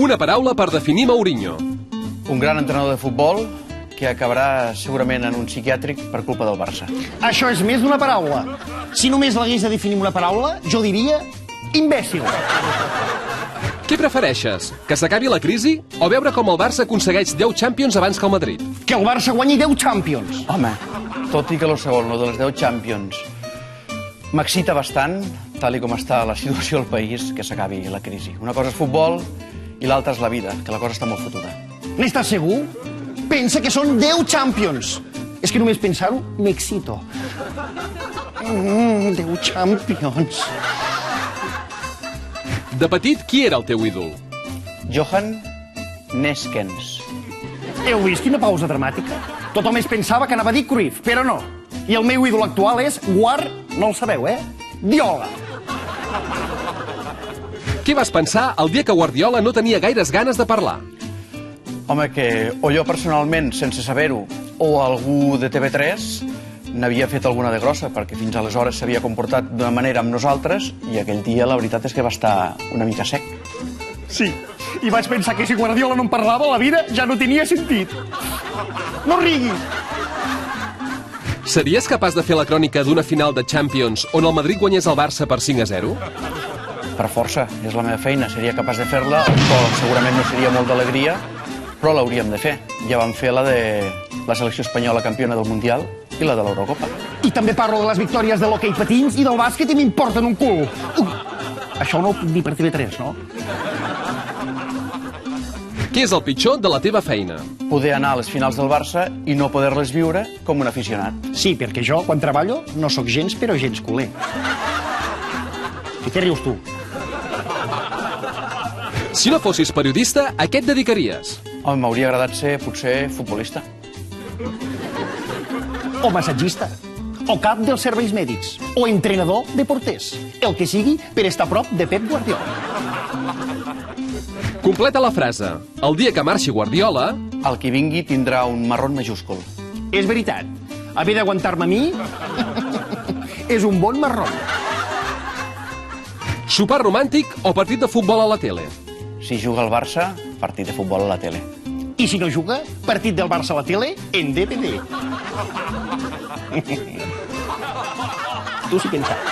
Una paraula per definir Mourinho. Un gran entrenador de futbol que acabarà segurament en un psiquiàtric per culpa del Barça. Això és més d'una paraula. Si només l'hagués de definir amb una paraula, jo diria imbècil. Què prefereixes? Que s'acabi la crisi o veure com el Barça aconsegueix 10 Champions abans que el Madrid? Que el Barça guanyi 10 Champions. Home, tot i que el segon, el de les 10 Champions, m'excita bastant, tal i com està la situació al país, que s'acabi la crisi. Una cosa és futbol i l'altra és la vida, que la cosa està molt fotuda. N'estàs segur? Pensa que són 10 Champions. És que només pensar-ho m'excito. 10 Champions. De petit, qui era el teu ídol? Johan Neskens. Heu vist quina pausa dramàtica? Tothom es pensava que anava a dir Cruyff, però no. I el meu ídol actual és no el sabeu, Diola. Què vas pensar el dia que Guardiola no tenia gaires ganes de parlar? Home, que o jo personalment, sense saber-ho, o algú de TV3 n'havia fet alguna de grossa, perquè fins aleshores s'havia comportat d'una manera amb nosaltres i aquell dia la veritat és que va estar una mica sec. Sí, i vaig pensar que si Guardiola no en parlava, la vida ja no tenia sentit. No riguis. Series capaç de fer la crònica d'una final de Champions on el Madrid guanyés el Barça per 5-0? Per força, és la meva feina, seria capaç de fer-la, o segurament no seria molt d'alegria, però l'hauríem de fer. Ja vam fer la de la selecció espanyola campiona del Mundial i la de l'Eurocopa. I també parlo de les victòries de l'hoquei patins i del bàsquet i m'importen un cul. Això no ho puc dir per TV3, no? Què és el pitjor de la teva feina? Poder anar a les finals del Barça i no poder-les viure com un aficionat. Sí, perquè jo, quan treballo, no sóc gens, però gens culer. I què rius tu? Si no fossis periodista, a què et dedicaries? Home, m'hauria agradat ser, potser, futbolista. O massatgista, o cap dels serveis mèdics, o entrenador de porters. El que sigui per estar a prop de Pep Guardiola. Completa la frase. El dia que marxi Guardiola... El qui vingui tindrà un marrón majúscul. És veritat. Haver d'aguantar-me a mi és un bon marrón. Sopar romàntic o partit de futbol a la tele? Si juga al Barça, partit de futbol a la tele. I si no juga, partit del Barça a la tele en DVD. Tu sí que en saps.